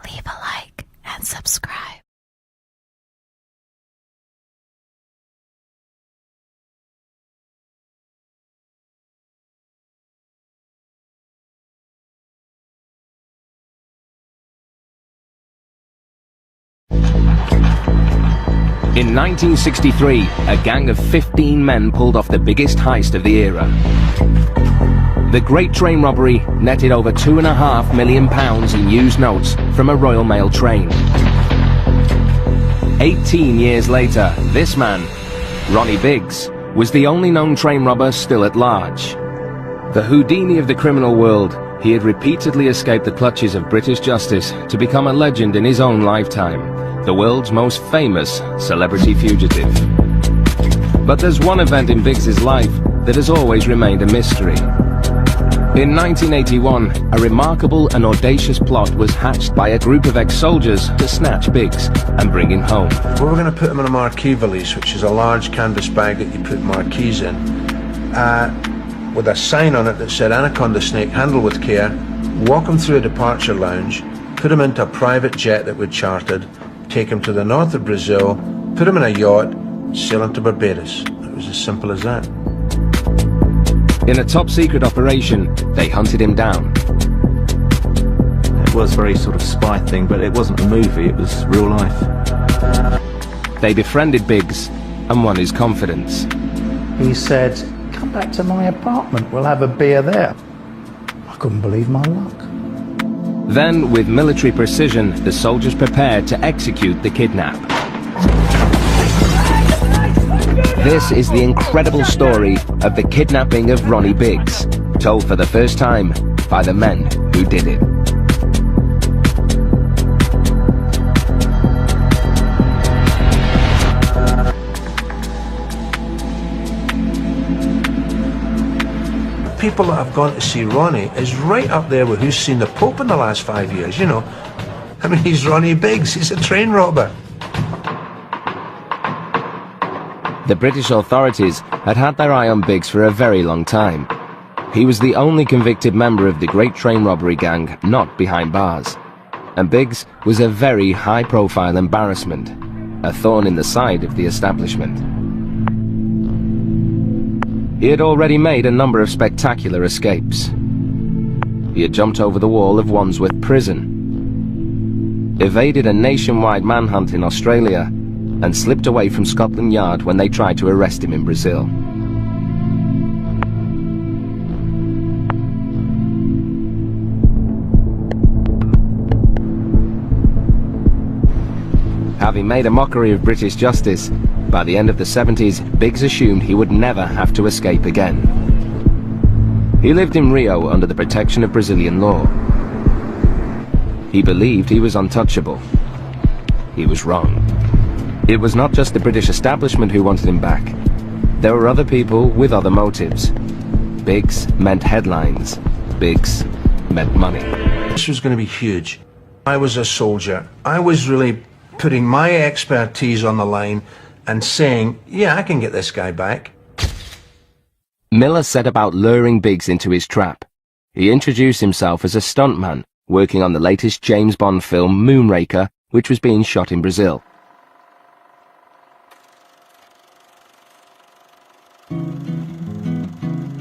leave a like and subscribe. In 1963, a gang of 15 men pulled off the biggest heist of the era. The Great Train Robbery netted over £2.5 million in used notes from a Royal Mail train. 18 years later, this man, Ronnie Biggs, was the only known train robber still at large. The Houdini of the criminal world, he had repeatedly escaped the clutches of British justice to become a legend in his own lifetime, the world's most famous celebrity fugitive. But there's one event in Biggs's life that has always remained a mystery. In 1981, a remarkable and audacious plot was hatched by a group of ex-soldiers to snatch Biggs and bring him home. We were going to put him in a marquee valise, which is a large canvas bag that you put marquees in, with a sign on it that said Anaconda snake, handle with care, walk him through a departure lounge, put him into a private jet that we'd chartered, take him to the north of Brazil, put him in a yacht, sail him to Barbados. It was as simple as that. In a top-secret operation, they hunted him down. It was a very sort of spy thing, but it wasn't a movie, it was real life. They befriended Biggs and won his confidence. He said, "Come back to my apartment, we'll have a beer there." I couldn't believe my luck. Then, with military precision, the soldiers prepared to execute the kidnap. This is the incredible story of the kidnapping of Ronnie Biggs, told for the first time by the men who did it. People that have gone to see Ronnie is right up there with who's seen the Pope in the last 5 years, you know. I mean, he's Ronnie Biggs, he's a train robber. The British authorities had had their eye on Biggs for a very long time. He was the only convicted member of the Great Train Robbery gang not behind bars. And Biggs was a very high-profile embarrassment, a thorn in the side of the establishment. He had already made a number of spectacular escapes. He had jumped over the wall of Wandsworth Prison, evaded a nationwide manhunt in Australia, and slipped away from Scotland Yard when they tried to arrest him in Brazil. Having made a mockery of British justice, by the end of the 70s, Biggs assumed he would never have to escape again. He lived in Rio under the protection of Brazilian law. He believed he was untouchable. He was wrong. It was not just the British establishment who wanted him back. There were other people with other motives. Biggs meant headlines. Biggs meant money. This was going to be huge. I was a soldier. I was really putting my expertise on the line and saying, yeah, I can get this guy back. Miller set about luring Biggs into his trap. He introduced himself as a stuntman, working on the latest James Bond film Moonraker, which was being shot in Brazil.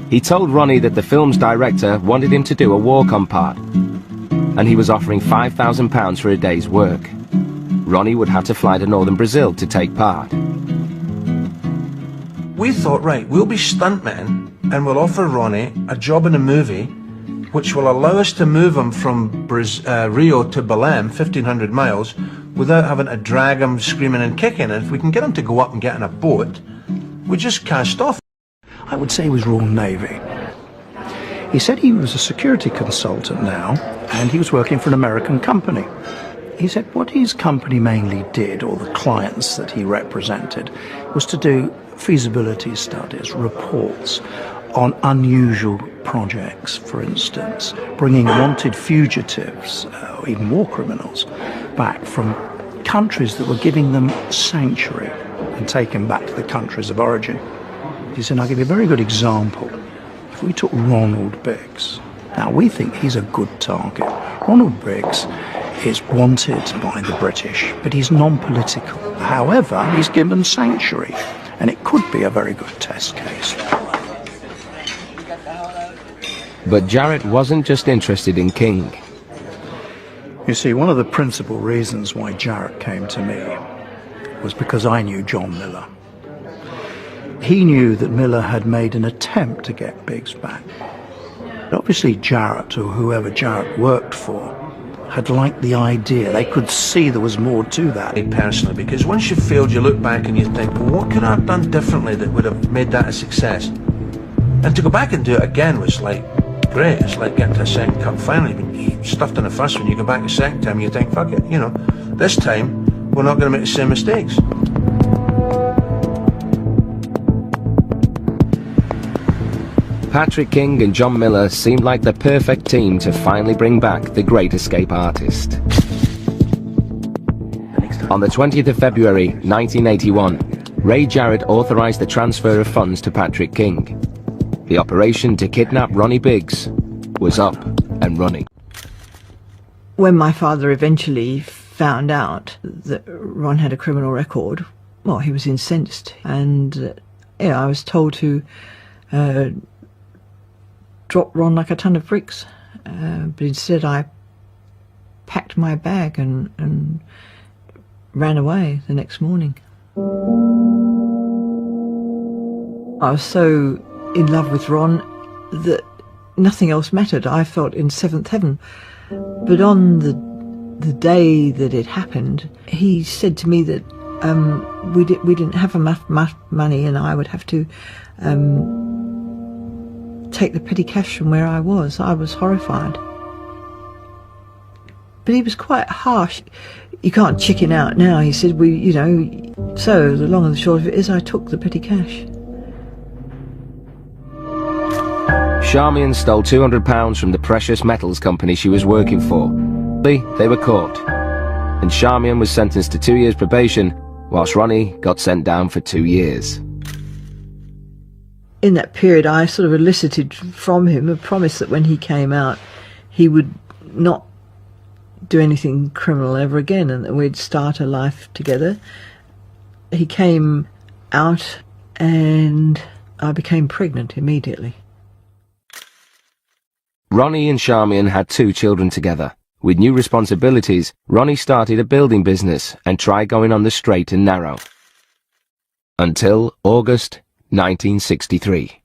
He told Ronnie that the film's director wanted him to do a walk-on part, and he was offering £5,000 for a day's work. Ronnie would have to fly to northern Brazil to take part. We thought, right, we'll be stuntmen and we'll offer Ronnie a job in a movie which will allow us to move him from Rio to Belém, 1,500 miles, without having to drag him screaming and kicking. And if we can get him to go up and get in a boat, we just cast off. I would say he was Royal Navy. He said he was a security consultant now, and he was working for an American company. He said what his company mainly did, or the clients that he represented, was to do feasibility studies, reports on unusual projects, for instance, bringing wanted fugitives, or even war criminals, back from countries that were giving them sanctuary and taken back to the countries of origin. He said, I'll give you a very good example. If we took Ronald Biggs, now we think he's a good target. Ronald Biggs is wanted by the British, but he's non-political. However, he's given sanctuary, and it could be a very good test case. But Jarrett wasn't just interested in King. You see, one of the principal reasons why Jarrett came to me was because I knew John Miller. He knew that Miller had made an attempt to get Biggs back. Obviously Jarrett, or whoever Jarrett worked for, had liked the idea. They could see there was more to that. Personally, because once you've failed, you look back and you think, well, what could I have done differently that would have made that a success? And to go back and do it again was like great. It's like getting to a second cup final. You've been stuffed in the first one, you go back the second time, you think, fuck it, you know, this time we're not going to make the same mistakes. Patrick King and John Miller seemed like the perfect team to finally bring back the Great Escape artist. On the 20th of February 1981, Ray Jarrett authorized the transfer of funds to Patrick King. The operation to kidnap Ronnie Biggs was up and running. When my father eventually found out that Ron had a criminal record, well, he was incensed, and I was told to drop Ron like a ton of bricks, but instead I packed my bag and ran away the next morning. I was so in love with Ron that nothing else mattered. I felt in seventh heaven. But on the day that it happened, he said to me that we didn't have enough money, and I would have to take the petty cash from where I was. I was horrified. But he was quite harsh. You can't chicken out now, he said. So the long and the short of it is I took the petty cash. Charmian stole £200 from the precious metals company she was working for. They were caught, and Charmian was sentenced to 2 years probation, whilst Ronnie got sent down for 2 years. In that period, I sort of elicited from him a promise that when he came out, he would not do anything criminal ever again, and that we'd start a life together. He came out, and I became pregnant immediately. Ronnie and Charmian had 2 children together. With new responsibilities, Ronnie started a building business and tried going on the straight and narrow. Until August 1963.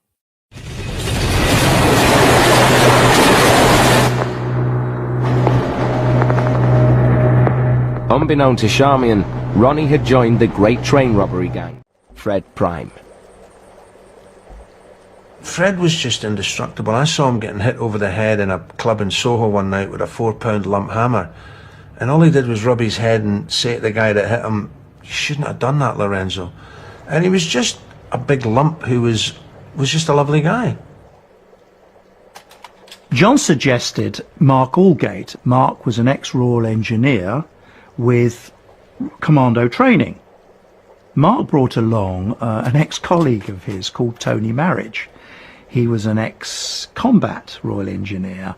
Unbeknown to Charmian, Ronnie had joined the great train robbery gang, Fred Prime. Fred was just indestructible. I saw him getting hit over the head in a club in Soho one night with a 4-pound lump hammer, and all he did was rub his head and say to the guy that hit him, "You shouldn't have done that, Lorenzo." And he was just a big lump who was just a lovely guy. John suggested Mark Allgate. Mark was an ex-Royal Engineer with commando training. Mark brought along an ex-colleague of his called Tony Marriage. He was an ex-combat Royal Engineer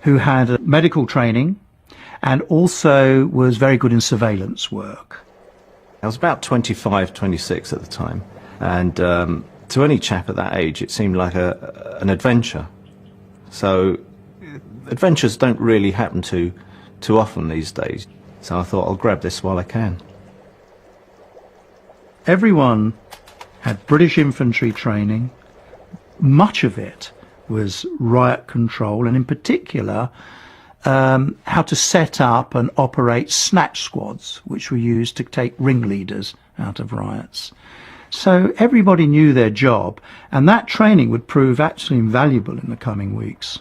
who had medical training and also was very good in surveillance work. I was about 25, 26 at the time, and to any chap at that age it seemed like an adventure. So adventures don't really happen too often these days, so I thought I'll grab this while I can. Everyone had British infantry training. Much of it was riot control, and in particular how to set up and operate snatch squads, which were used to take ringleaders out of riots. So everybody knew their job, and that training would prove actually invaluable in the coming weeks.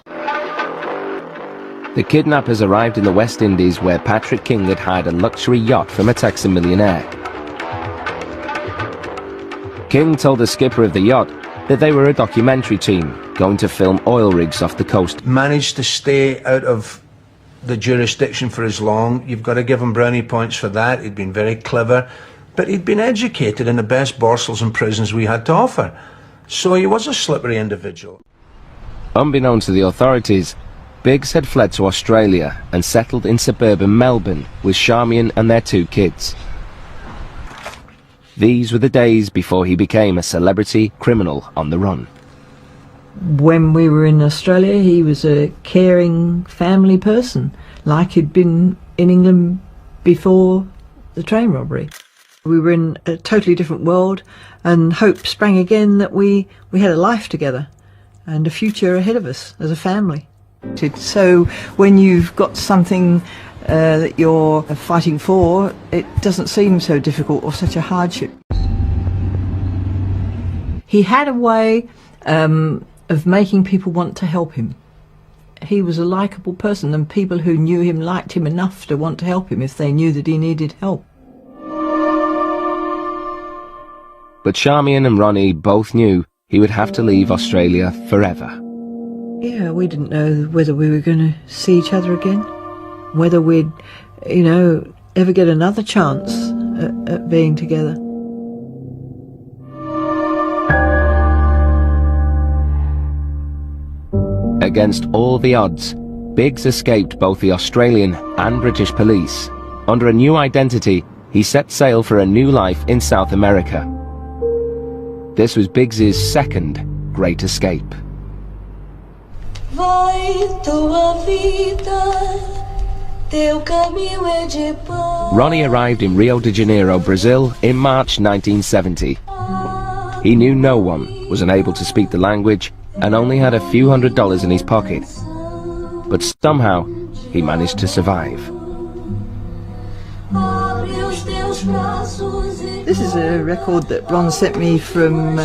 The kidnappers arrived in the West Indies, where Patrick King had hired a luxury yacht from a Texan millionaire. King told the skipper of the yacht that they were a documentary team going to film oil rigs off the coast. Managed to stay out of the jurisdiction for as long. You've got to give him brownie points for that. He'd been very clever, but he'd been educated in the best borsals and prisons we had to offer. So he was a slippery individual. Unbeknown to the authorities, Biggs had fled to Australia and settled in suburban Melbourne with Charmian and their 2 kids. These were the days before he became a celebrity criminal on the run. When we were in Australia, he was a caring family person, like he'd been in England before the train robbery. We were in a totally different world, and hope sprang again that we had a life together and a future ahead of us as a family. So when you've got something that you're fighting for, it doesn't seem so difficult or such a hardship. He had a way of making people want to help him. He was a likeable person, and people who knew him liked him enough to want to help him if they knew that he needed help. But Charmian and Ronnie both knew he would have to leave Australia forever. Yeah, we didn't know whether we were going to see each other again, whether we'd, ever get another chance at being together. Against all the odds, Biggs escaped both the Australian and British police. Under a new identity, he set sail for a new life in South America. This was Biggs's second great escape. Ronnie arrived in Rio de Janeiro, Brazil in March 1970. He knew no one, was unable to speak the language, and only had a few $100s in his pocket. But somehow, he managed to survive. This is a record that Ron sent me from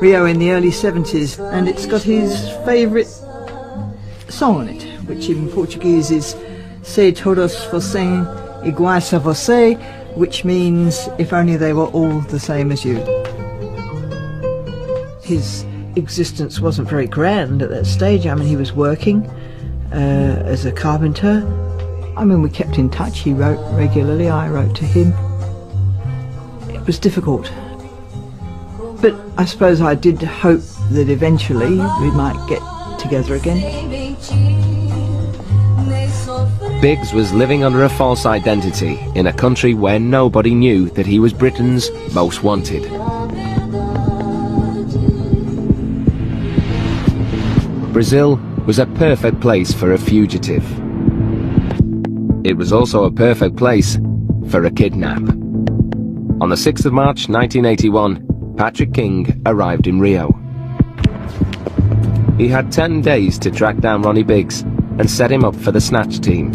Rio in the early 70s, and it's got his favourite song on it, which in Portuguese is Se todos fossem iguais a você, which means if only they were all the same as you. His existence wasn't very grand at that stage. I mean, he was working as a carpenter. I mean, we kept in touch. He wrote regularly, I wrote to him. It was difficult. But I suppose I did hope that eventually we might get together again. Biggs was living under a false identity in a country where nobody knew that he was Britain's most wanted. Brazil was a perfect place for a fugitive. It was also a perfect place for a kidnap. On the 6th of March 1981, Patrick King arrived in Rio. He had 10 days to track down Ronnie Biggs and set him up for the snatch team.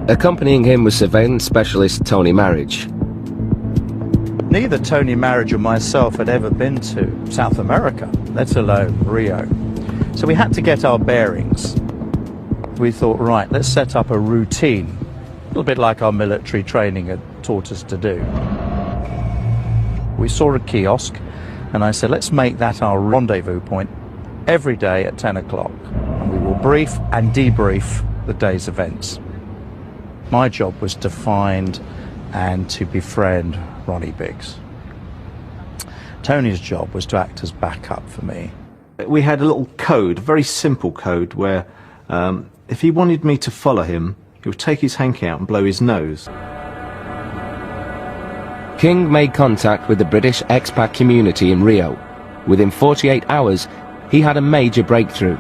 Accompanying him was surveillance specialist Tony Marriage. Neither Tony Marriage or myself had ever been to South America, let alone Rio. So we had to get our bearings. We thought, right, let's set up a routine, a little bit like our military training had taught us to do. We saw a kiosk, and I said, let's make that our rendezvous point every day at 10 o'clock. And we will brief and debrief the day's events. My job was to find and to befriend Ronnie Biggs. Tony's job was to act as backup for me. We had a little code, a very simple code, where if he wanted me to follow him, he would take his hanky out and blow his nose. King made contact with the British expat community in Rio. Within 48 hours, he had a major breakthrough.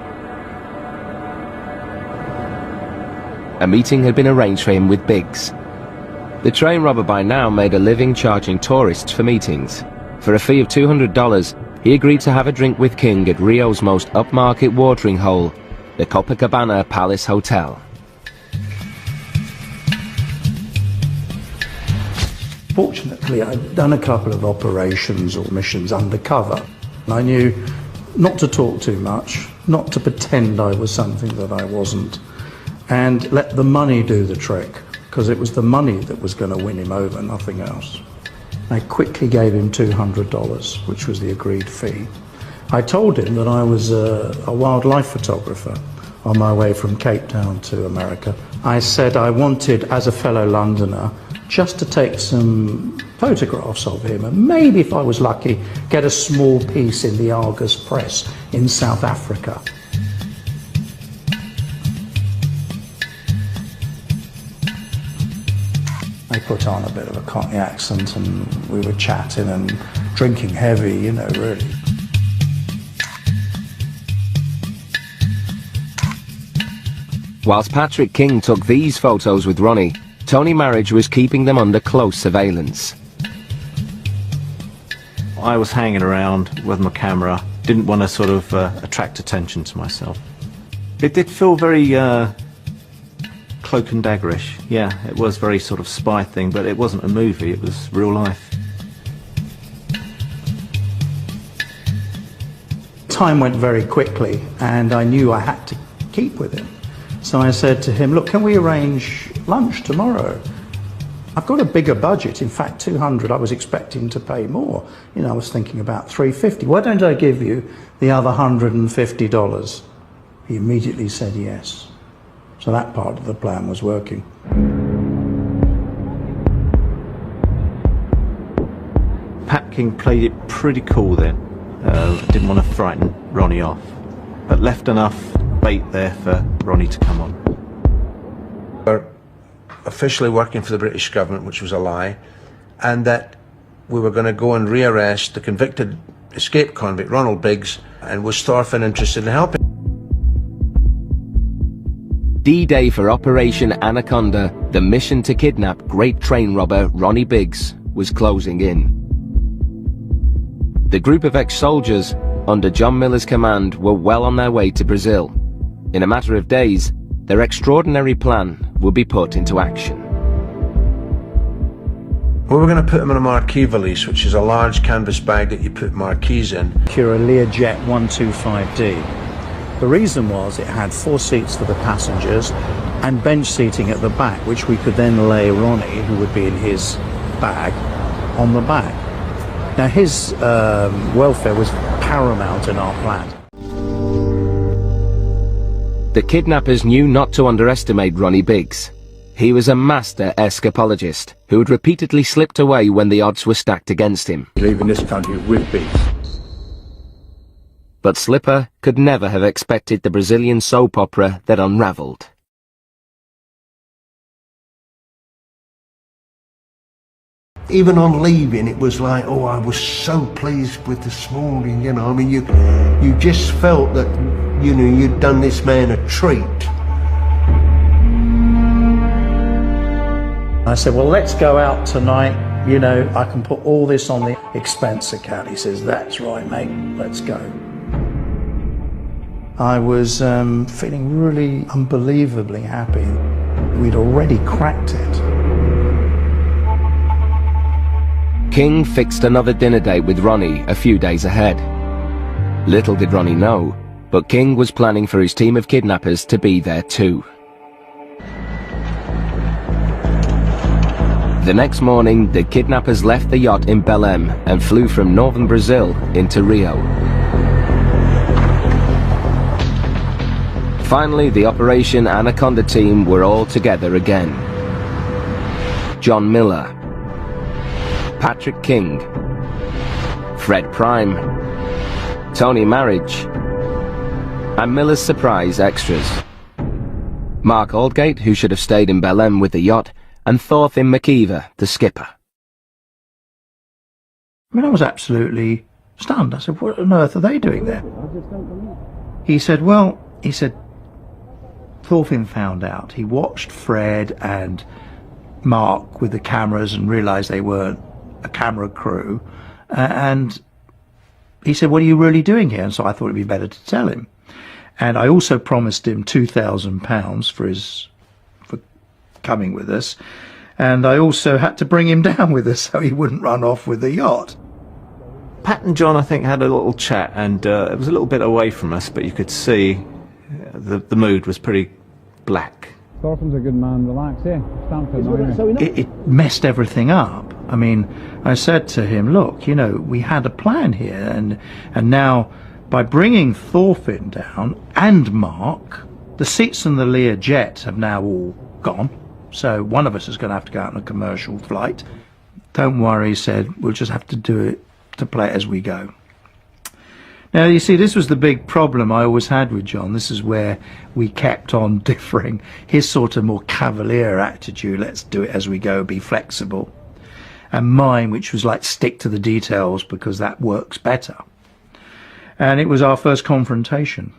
A meeting had been arranged for him with Biggs. The train robber by now made a living charging tourists for meetings. For a fee of $200, he agreed to have a drink with King at Rio's most upmarket watering hole, the Copacabana Palace Hotel. Fortunately, I'd done a couple of operations or missions undercover. I knew not to talk too much, not to pretend I was something that I wasn't, and let the money do the trick, because it was the money that was going to win him over, nothing else. I quickly gave him $200, which was the agreed fee. I told him that I was a wildlife photographer on my way from Cape Town to America. I said I wanted, as a fellow Londoner, just to take some photographs of him, and maybe, if I was lucky, get a small piece in the Argus Press in South Africa. I put on a bit of a Cockney accent and we were chatting and drinking heavy, you know, really. Whilst Patrick King took these photos with Ronnie, Tony Marriage was keeping them under close surveillance. I was hanging around with my camera, didn't want to sort of attract attention to myself. It did feel very cloak and daggerish. Yeah, it was very sort of spy thing, but it wasn't a movie, it was real life. Time went very quickly and I knew I had to keep with him. So I said to him, look, can we arrange lunch tomorrow? I've got a bigger budget, in fact 200, I was expecting to pay more. You know, I was thinking about 350. Why don't I give you the other $150? He immediately said yes. So that part of the plan was working. Pat King played it pretty cool then. Didn't want to frighten Ronnie off, but left enough bait there for Ronnie to come on. We were officially working for the British government, which was a lie, and that we were going to go and rearrest the convicted escaped convict Ronald Biggs, and was Thorfinn interested in helping. D-Day for Operation Anaconda, the mission to kidnap great train robber Ronnie Biggs, was closing in. The group of ex-soldiers, under John Miller's command, were well on their way to Brazil. In a matter of days, their extraordinary plan would be put into action. We were going to put him in a marquee valise, which is a large canvas bag that you put marquees in. Cura Learjet 125D. The reason was it had 4 seats for the passengers and bench seating at the back, which we could then lay Ronnie, who would be in his bag, on the back. Now his welfare was paramount in our plan. The kidnappers knew not to underestimate Ronnie Biggs. He was a master escapologist who had repeatedly slipped away when the odds were stacked against him. Leaving this country with Biggs. But Slipper could never have expected the Brazilian soap opera that unravelled. Even on leaving, it was like, oh, I was so pleased with this morning, you know. I mean, you just felt that, you know, you'd done this man a treat. I said, well, let's go out tonight. You know, I can put all this on the expense account. He says, that's right, mate, let's go. I was feeling really unbelievably happy. We'd already cracked it. King fixed another dinner date with Ronnie a few days ahead. Little did Ronnie know, but King was planning for his team of kidnappers to be there too. The next morning, the kidnappers left the yacht in Belém and flew from northern Brazil into Rio. Finally, the Operation Anaconda team were all together again. John Miller, Patrick King, Fred Prime, Tony Marriage, and Miller's surprise extras. Mark Aldgate, who should have stayed in Belém with the yacht, and Thorfinn McKeever, the skipper. I mean, I was absolutely stunned. I said, what on earth are they doing there? He said, well, Thorfinn found out. He watched Fred and Mark with the cameras and realised they weren't a camera crew, and he said, what are you really doing here? And so I thought it'd be better to tell him. And I also promised him £2,000 for coming with us, and I also had to bring him down with us so he wouldn't run off with the yacht. Pat and John, I think, had a little chat, and it was a little bit away from us, but you could see the mood was pretty black. Thorfinn's a good man, relax, yeah. Stanford, it messed everything up. I mean, I said to him, look, you know, we had a plan here, and now by bringing Thorfinn down and Mark, the seats in the Learjet have now all gone, so one of us is going to have to go out on a commercial flight. Don't worry, he said, we'll just have to do it, to play it as we go. Now, you see, this was the big problem I always had with John. This is where we kept on differing. His sort of more cavalier attitude, let's do it as we go, be flexible. And mine, which was like, stick to the details because that works better. And it was our first confrontation.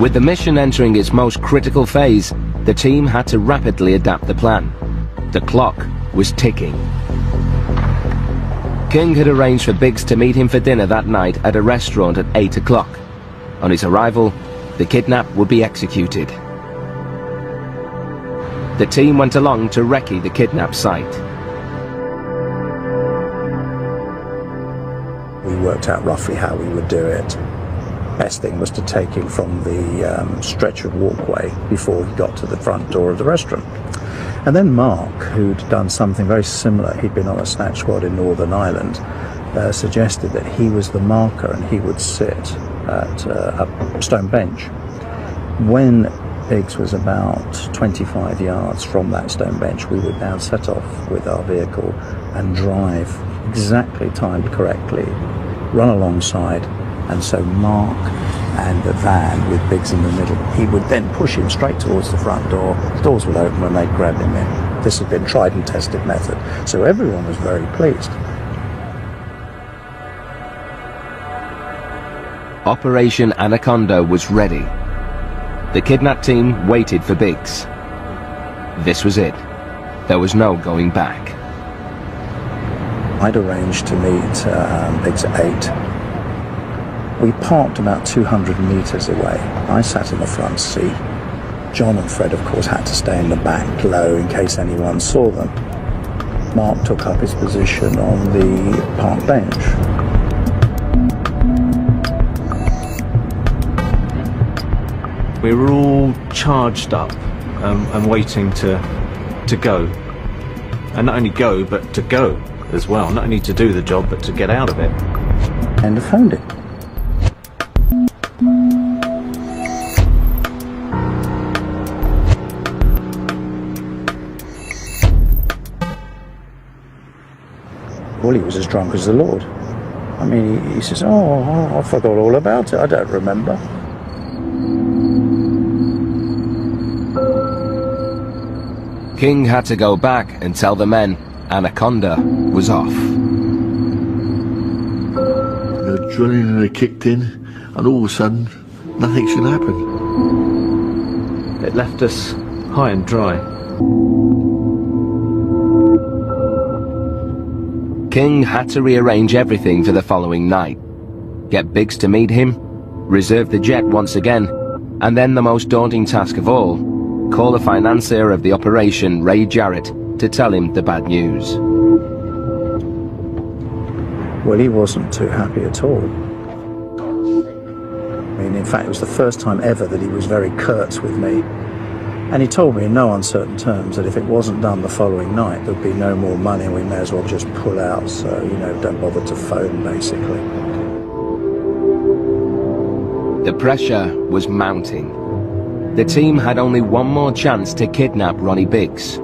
With the mission entering its most critical phase, the team had to rapidly adapt the plan. The clock was ticking. King had arranged for Biggs to meet him for dinner that night at a restaurant at 8 o'clock. On his arrival, the kidnap would be executed. The team went along to recce the kidnap site. We worked out roughly how we would do it. Best thing was to take him from the stretchered walkway before he got to the front door of the restaurant. And then Mark, who'd done something very similar, he'd been on a snatch squad in Northern Ireland, suggested that he was the marker and he would sit at a stone bench. When Biggs was about 25 yards from that stone bench, we would now set off with our vehicle and drive exactly timed correctly, run alongside, and so Mark and the van with Biggs in the middle, he would then push him straight towards the front door. The doors would open and they'd grab him in. This had been tried and tested method, so everyone was very pleased. Operation Anaconda was ready. The kidnap team waited for Biggs. This was it. There was no going back. I'd arranged to meet Biggs at 8. We parked about 200 metres away. I sat in the front seat. John and Fred, of course, had to stay in the back low in case anyone saw them. Mark took up his position on the park bench. We were all charged up and waiting to go. And not only go, but to go as well. Not only to do the job, but to get out of it. And I found it. Well, he was as drunk as the Lord. I mean, he says, oh, I forgot all about it. I don't remember. King had to go back and tell the men Anaconda was off. The adrenaline kicked in, and all of a sudden, nothing should happen. It left us high and dry. King had to rearrange everything for the following night. Get Biggs to meet him, reserve the jet once again, and then the most daunting task of all, call the financier of the operation, Ray Jarrett, to tell him the bad news. Well, he wasn't too happy at all. I mean, in fact, it was the first time ever that he was very curt with me. And he told me in no uncertain terms that if it wasn't done the following night, there'd be no more money and we may as well just pull out. So, you know, don't bother to phone, basically. The pressure was mounting. The team had only one more chance to kidnap Ronnie Biggs.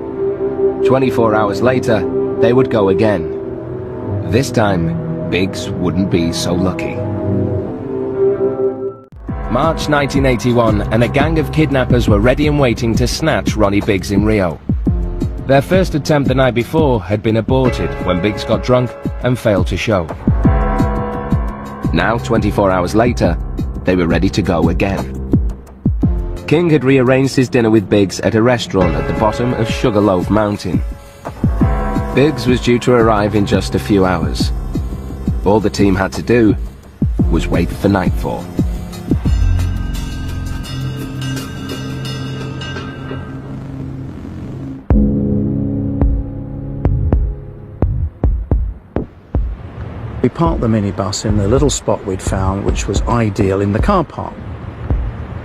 24 hours later, they would go again. This time, Biggs wouldn't be so lucky. March 1981, and a gang of kidnappers were ready and waiting to snatch Ronnie Biggs in Rio. Their first attempt the night before had been aborted when Biggs got drunk and failed to show. Now, 24 hours later, they were ready to go again. King had rearranged his dinner with Biggs at a restaurant at the bottom of Sugarloaf Mountain. Biggs was due to arrive in just a few hours. All the team had to do was wait for nightfall. We parked the minibus in the little spot we'd found, which was ideal in the car park.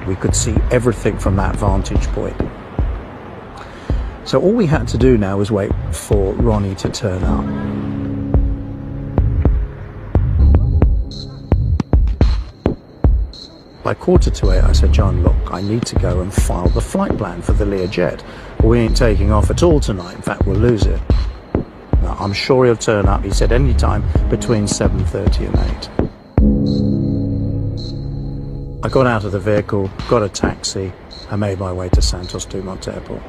We could see everything from that vantage point. So all we had to do now was wait for Ronnie to turn up. By 7:45, I said, John, look, I need to go and file the flight plan for the Learjet. We ain't taking off at all tonight. In fact, we'll lose it. I'm sure he'll turn up. He said any time between 7:30 and 8. I got out of the vehicle, got a taxi, and made my way to Santos Dumont Airport.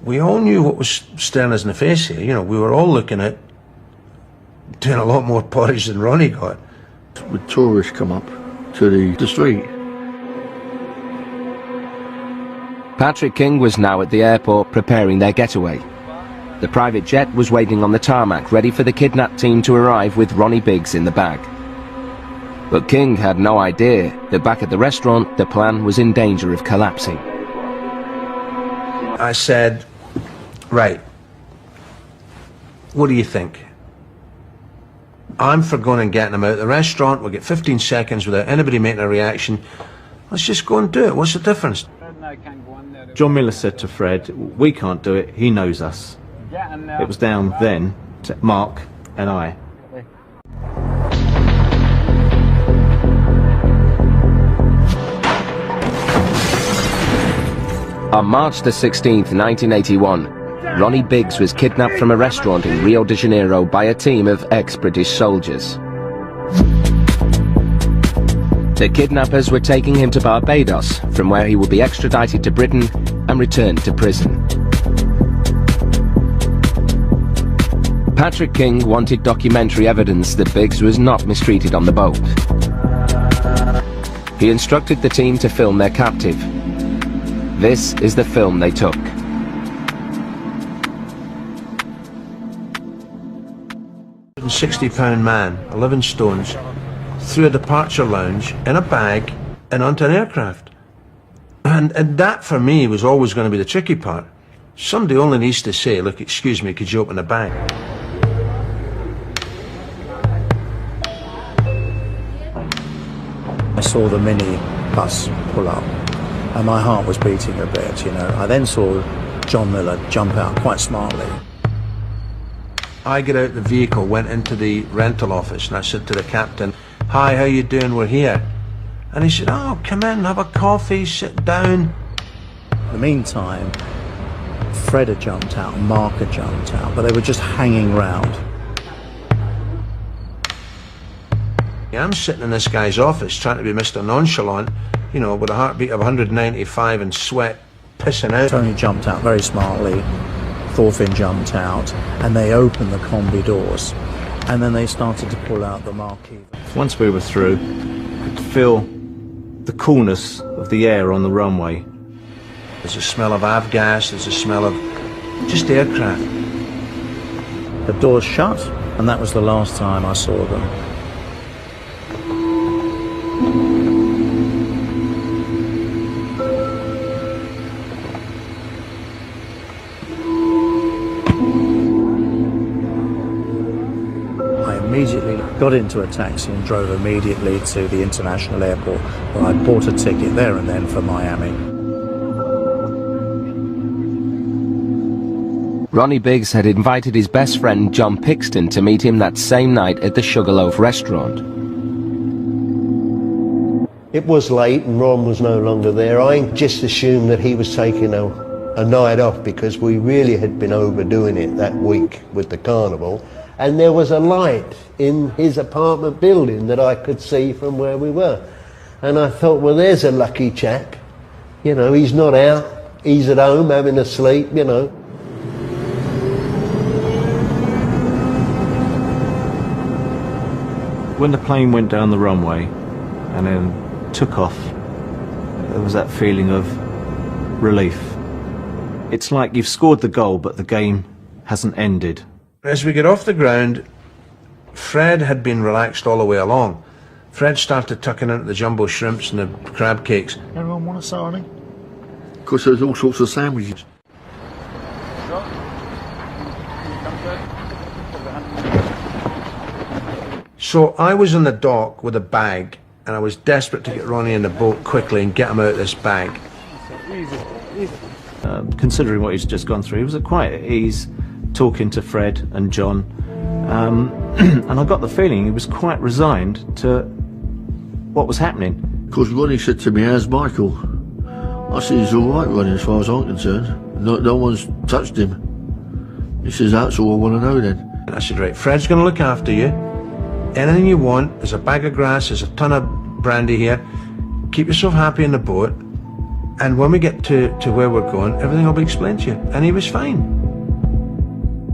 We all knew what was staring us in the face here. You know, we were all looking at doing a lot more porridge than Ronnie got. With tourists come up to the street. Patrick King was now at the airport preparing their getaway. The private jet was waiting on the tarmac, ready for the Kidnap team to arrive with Ronnie Biggs in the bag. But King had no idea that back at the restaurant, the plan was in danger of collapsing. I said, right, what do you think? I'm for going and getting him out of the restaurant. We'll get 15 seconds without anybody making a reaction. Let's just go and do it. What's the difference? John Miller said to Fred, we can't do it, he knows us. It was down then to Mark and I. On March the 16th, 1981, Ronnie Biggs was kidnapped from a restaurant in Rio de Janeiro by a team of ex-British soldiers. The kidnappers were taking him to Barbados, from where he would be extradited to Britain and returned to prison. Patrick King wanted documentary evidence that Biggs was not mistreated on the boat. He instructed the team to film their captive. This is the film they took. £160 man, 11 stones, through a departure lounge, in a bag, and onto an aircraft. And that, for me, was always going to be the tricky part. Somebody only needs to say, look, excuse me, could you open the bag? I saw the mini bus pull up, and my heart was beating a bit, you know. I then saw John Miller jump out quite smartly. I got out the vehicle, went into the rental office, and I said to the captain, hi, how you doing, we're here. And he said, oh, come in, have a coffee, sit down. In the meantime, Fred had jumped out, and Mark had jumped out, but they were just hanging round. I'm sitting in this guy's office trying to be Mr. Nonchalant, you know, with a heartbeat of 195 and sweat pissing out. Tony jumped out very smartly, Thorfinn jumped out, and they opened the combi doors, and then they started to pull out the marquee. Once we were through, I could feel the coolness of the air on the runway. There's a smell of avgas, there's a smell of just aircraft. The doors shut, and that was the last time I saw them. Immediately got into a taxi and drove immediately to the international airport, where I bought a ticket there and then for Miami. Ronnie Biggs had invited his best friend John Pixton to meet him that same night at the Sugarloaf restaurant. It was late and Ron was no longer there. I just assumed that he was taking a night off because we really had been overdoing it that week with the carnival. And there was a light in his apartment building that I could see from where we were. And I thought, well, there's a lucky chap. You know, he's not out, he's at home having a sleep, you know. When the plane went down the runway and then took off, there was that feeling of relief. It's like you've scored the goal, but the game hasn't ended. As we get off the ground, Fred had been relaxed all the way along. Fred started tucking into the jumbo shrimps and the crab cakes. Anyone want a sardine? Because there's all sorts of sandwiches. So I was in the dock with a bag, and I was desperate to get Ronnie in the boat quickly and get him out of this bag. Considering what he's just gone through, he was at quite at ease talking to Fred and John, and I got the feeling he was quite resigned to what was happening. Because Ronnie said to me, how's Michael? I said, he's all right, Ronnie, as far as I'm concerned. No one's touched him. He says, that's all I want to know then. And I said, right, Fred's going to look after you. Anything you want, there's a bag of grass, there's a ton of brandy here. Keep yourself happy in the boat. And when we get to where we're going, everything will be explained to you. And he was fine.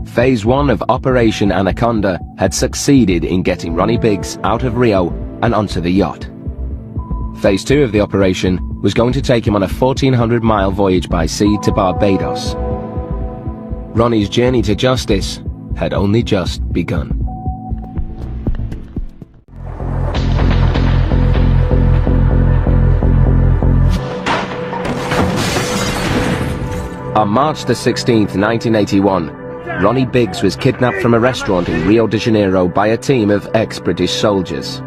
Phase 1 of Operation Anaconda had succeeded in getting Ronnie Biggs out of Rio and onto the yacht. Phase 2 of the operation was going to take him on a 1,400-mile voyage by sea to Barbados. Ronnie's journey to justice had only just begun. On March the 16th, 1981, Ronnie Biggs was kidnapped from a restaurant in Rio de Janeiro by a team of ex-British soldiers.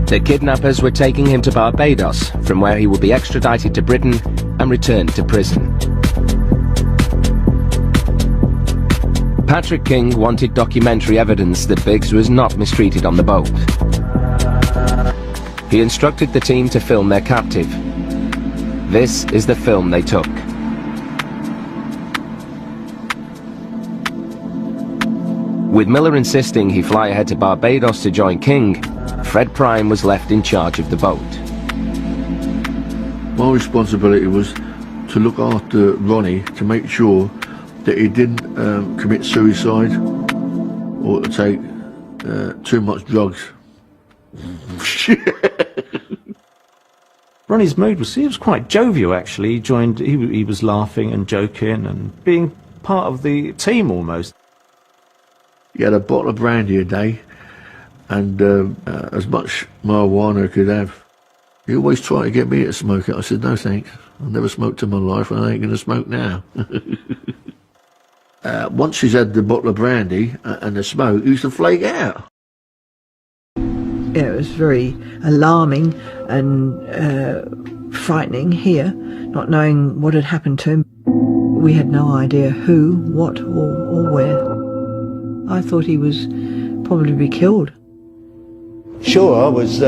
The kidnappers were taking him to Barbados, from where he would be extradited to Britain and returned to prison. Patrick King wanted documentary evidence that Biggs was not mistreated on the boat. He instructed the team to film their captive. This is the film they took. With Miller insisting he fly ahead to Barbados to join King, Fred Prime was left in charge of the boat. My responsibility was to look after Ronnie, to make sure that he didn't commit suicide or to take too much drugs. Ronnie's mood was quite jovial, actually. He was laughing and joking and being part of the team almost. He had a bottle of brandy a day and as much marijuana as could have. He always tried to get me to smoke it. I said, no thanks. I've never smoked in my life and I ain't going to smoke now. Once he's had the bottle of brandy and the smoke, he used to flake out. Yeah, it was very alarming and frightening here, not knowing what had happened to him. We had no idea who, what, or where. I thought he was probably be killed. Sure, I was,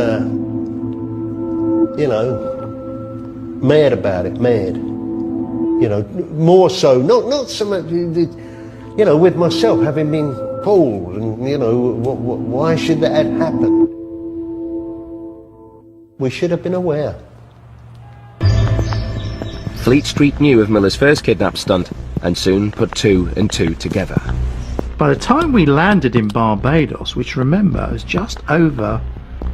mad about it, mad. More so, not so much, with myself having been fooled and, why should that happen? We should have been aware. Fleet Street knew of Miller's first kidnap stunt and soon put 2 and 2 together. By the time we landed in Barbados, which remember was just over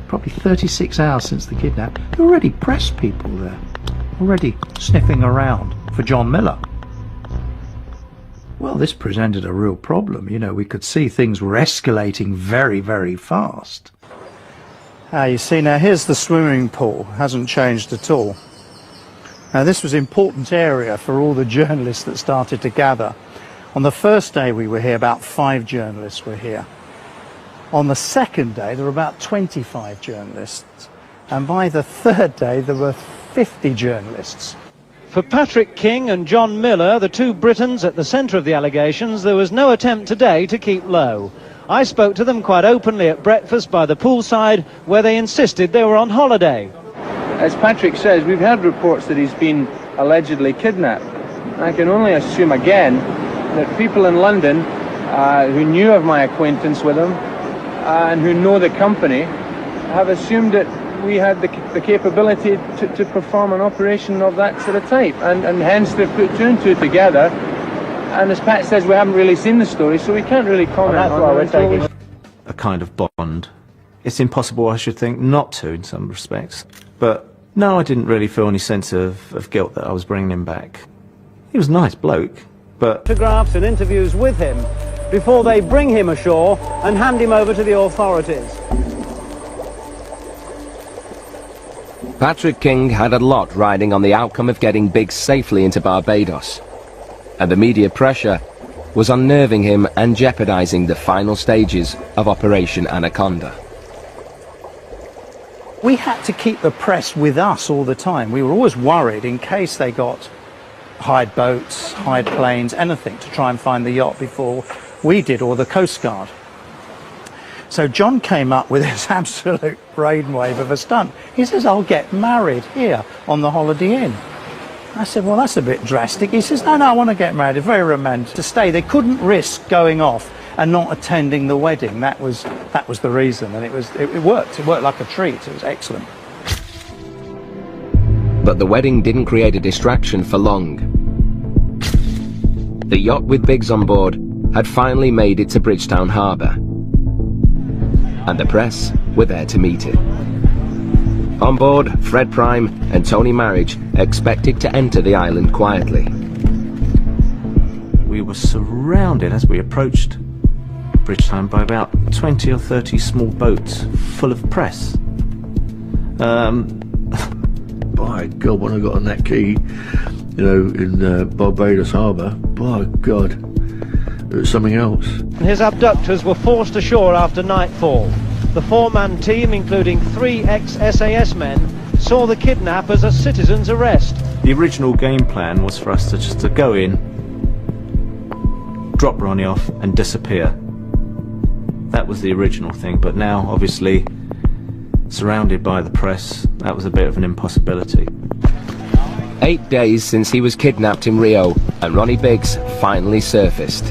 probably 36 hours since the kidnap, there were already press people there, already sniffing around for John Miller. Well, this presented a real problem. We could see things were escalating very, very fast. You see, now here's the swimming pool. Hasn't changed at all. Now this was an important area for all the journalists that started to gather. On the first day we were here, about 5 journalists were here. On the second day, there were about 25 journalists. And by the third day, there were 50 journalists. For Patrick King and John Miller, the 2 Britons at the centre of the allegations, there was no attempt today to keep low. I spoke to them quite openly at breakfast by the poolside, where they insisted they were on holiday. As Patrick says, we've heard reports that he's been allegedly kidnapped. I can only assume again that people in London who knew of my acquaintance with him and who know the company have assumed that we had the capability to perform an operation of that sort of type, and hence they've put 2 and 2 together. And as Pat says, we haven't really seen the story, so we can't really comment on it. A kind of bond. It's impossible, I should think, not to in some respects. But no, I didn't really feel any sense of guilt that I was bringing him back. He was a nice bloke, but... Photographs and interviews with him before they bring him ashore and hand him over to the authorities. Patrick King had a lot riding on the outcome of getting Biggs safely into Barbados. And the media pressure was unnerving him and jeopardizing the final stages of Operation Anaconda. We had to keep the press with us all the time. We were always worried in case they got hide boats, hide planes, anything to try and find the yacht before we did, or the Coast Guard. So John came up with this absolute brainwave of a stunt. He says, I'll get married here on the Holiday Inn. I said, well, that's a bit drastic. He says, no, I want to get married. It's very romantic. To stay, they couldn't risk going off and not attending the wedding. That was the reason, and it worked. It worked like a treat. It was excellent. But the wedding didn't create a distraction for long. The yacht with Biggs on board had finally made it to Bridgetown Harbour, and the press were there to meet it. On board, Fred Prime and Tony Marriage expected to enter the island quietly. We were surrounded as we approached Bridgetown by about 20 or 30 small boats full of press. By God, when I got on that quay, you know, in Barbados Harbour, by God, it was something else. His abductors were forced ashore after nightfall. The four-man team, including 3 ex-SAS men, saw the kidnap as a citizen's arrest. The original game plan was for us to just go in, drop Ronnie off and disappear. That was the original thing, but now, obviously, surrounded by the press, that was a bit of an impossibility. 8 days since he was kidnapped in Rio, and Ronnie Biggs finally surfaced.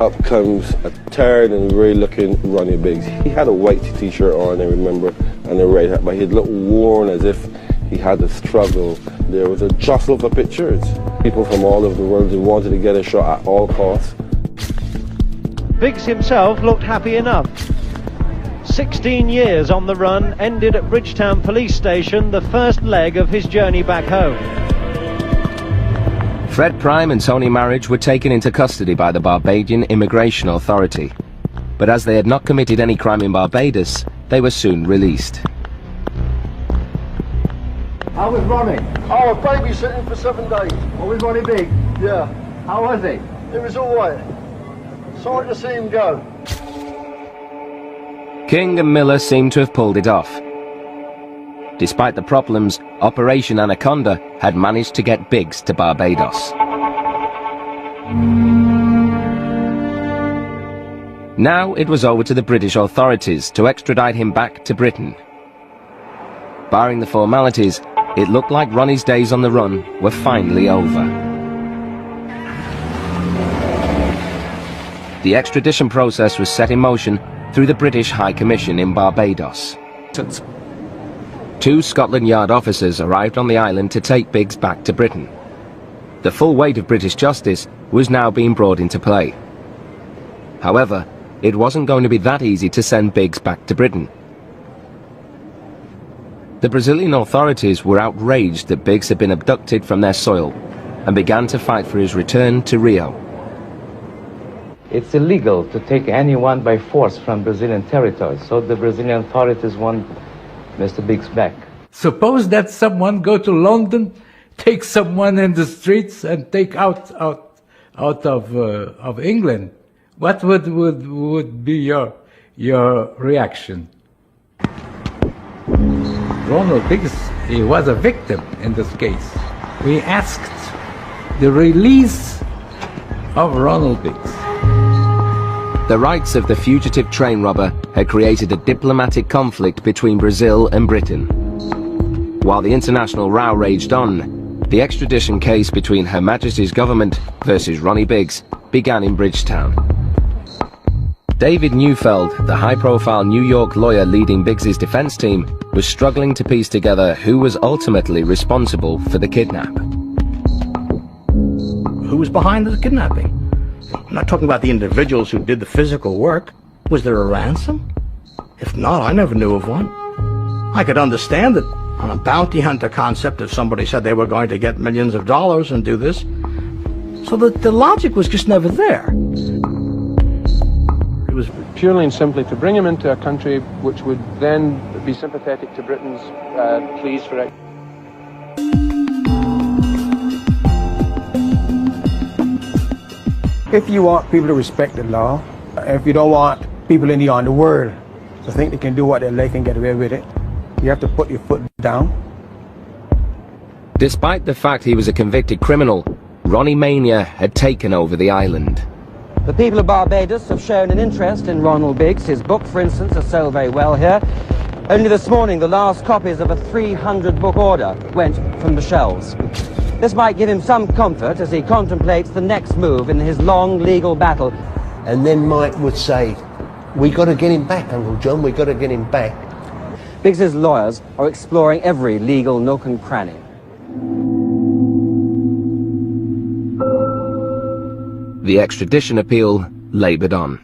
Up comes a tired and weary looking Ronnie Biggs. He had a white t-shirt on, I remember, and a red hat, but he looked worn as if he had to struggle. There was a jostle for pictures. People from all over the world who wanted to get a shot at all costs. Biggs himself looked happy enough. 16 years on the run ended at Bridgetown Police Station, the first leg of his journey back home. Fred Prime and Tony Marriage were taken into custody by the Barbadian Immigration Authority. But as they had not committed any crime in Barbados, they were soon released. How was Ronnie? Oh, babysitting for 7 days. What was Ronnie Big? Yeah. How was he? It was all right. Sorry to see him go. King and Miller seemed to have pulled it off. Despite the problems, Operation Anaconda had managed to get Biggs to Barbados. Now it was over to the British authorities to extradite him back to Britain. Barring the formalities, it looked like Ronnie's days on the run were finally over. The extradition process was set in motion through the British High Commission in Barbados. 2 Scotland Yard officers arrived on the island to take Biggs back to Britain. The full weight of British justice was now being brought into play. However, it wasn't going to be that easy to send Biggs back to Britain. The Brazilian authorities were outraged that Biggs had been abducted from their soil and began to fight for his return to Rio. It's illegal to take anyone by force from Brazilian territory, so the Brazilian authorities want Mr. Biggs back. Suppose that someone go to London, take someone in the streets and take out of England. What would be your reaction? Ronald Biggs, he was a victim in this case. We asked the release of Ronald Biggs. The rights of the fugitive train robber had created a diplomatic conflict between Brazil and Britain. While the international row raged on, the extradition case between Her Majesty's government versus Ronnie Biggs began in Bridgetown. David Neufeld, the high-profile New York lawyer leading Biggs's defense team, was struggling to piece together who was ultimately responsible for the kidnap. Who was behind the kidnapping? I'm not talking about the individuals who did the physical work. Was there a ransom? If not, I never knew of one. I could understand it on a bounty hunter concept if somebody said they were going to get millions of dollars and do this. So the logic was just never there. It was purely and simply to bring him into a country which would then be sympathetic to Britain's pleas for it. If you want people to respect the law, if you don't want people in the world to think they can do what they like and get away with it, you have to put your foot down. Despite the fact he was a convicted criminal, Ronnie Mania had taken over the island. The people of Barbados have shown an interest in Ronald Biggs. His book, for instance, has sold very well here. Only this morning, the last copies of a 300-book order went from the shelves. This might give him some comfort as he contemplates the next move in his long legal battle. And then Mike would say, "We got to get him back, Uncle John, we got to get him back." Biggs's lawyers are exploring every legal nook and cranny. The extradition appeal laboured on.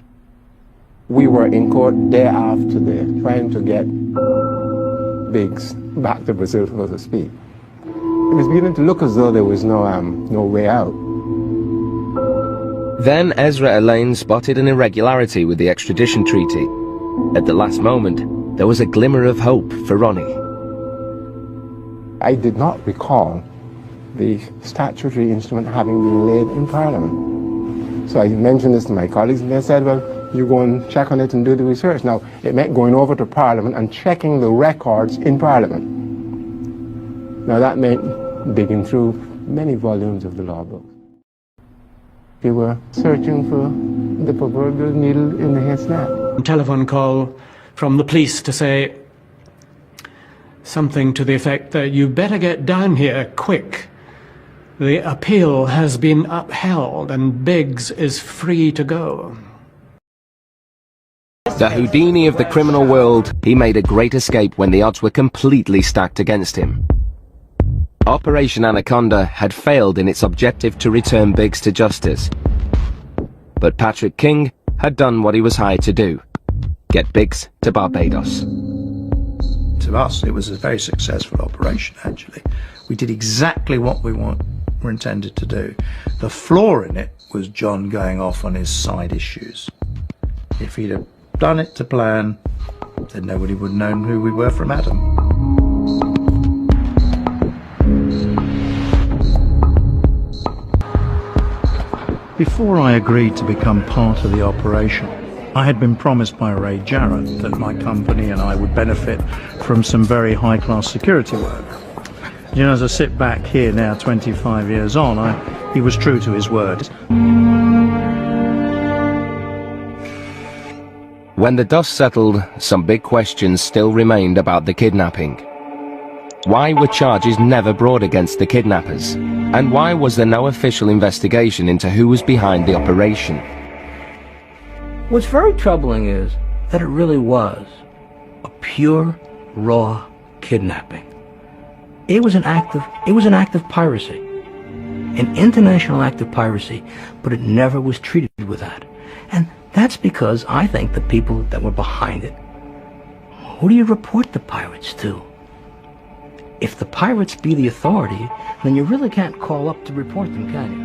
We were in court day after day, trying to get Biggs back to Brazil, so to speak. It was beginning to look as though there was no way out. Then Ezra Elaine spotted an irregularity with the extradition treaty. At the last moment, there was a glimmer of hope for Ronnie. I did not recall the statutory instrument having been laid in Parliament. So I mentioned this to my colleagues, and they said, well, you go and check on it and do the research. Now, it meant going over to Parliament and checking the records in Parliament. Now, that meant digging through many volumes of the law books. They were searching for the proverbial needle in the haystack. A telephone call from the police to say something to the effect that you better get down here quick. The appeal has been upheld and Biggs is free to go. The Houdini of the criminal world, he made a great escape when the odds were completely stacked against him. Operation Anaconda had failed in its objective to return Biggs to justice. But Patrick King had done what he was hired to do: get Biggs to Barbados. To us, it was a very successful operation, actually. We did exactly what we were intended to do. The flaw in it was John going off on his side issues. If he'd have done it to plan, then nobody would have known who we were from Adam. Before I agreed to become part of the operation, I had been promised by Ray Jarrett that my company and I would benefit from some very high-class security work. You know, as I sit back here now, 25 years on, he was true to his word. When the dust settled, some big questions still remained about the kidnapping. Why were charges never brought against the kidnappers? And why was there no official investigation into who was behind the operation? What's very troubling is that it really was a pure, raw kidnapping. It was an act of piracy, an international act of piracy, but it never was treated with that. And that's because I think the people that were behind it, who do you report the pirates to? If the pirates be the authority, then you really can't call up to report them, can you?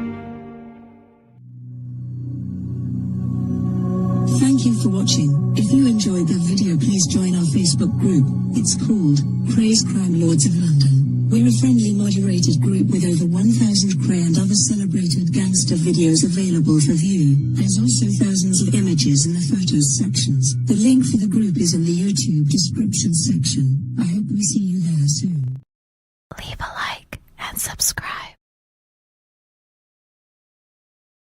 Thank you for watching. If you enjoyed the video, please join our Facebook group. It's called Krays Crime Lords of London. We're a friendly, moderated group with over 1,000 Kray and other celebrated gangster videos available for view. There's also thousands of images in the photos sections. The link for the group is in the YouTube description section. I hope we see you there soon. Leave a like and subscribe.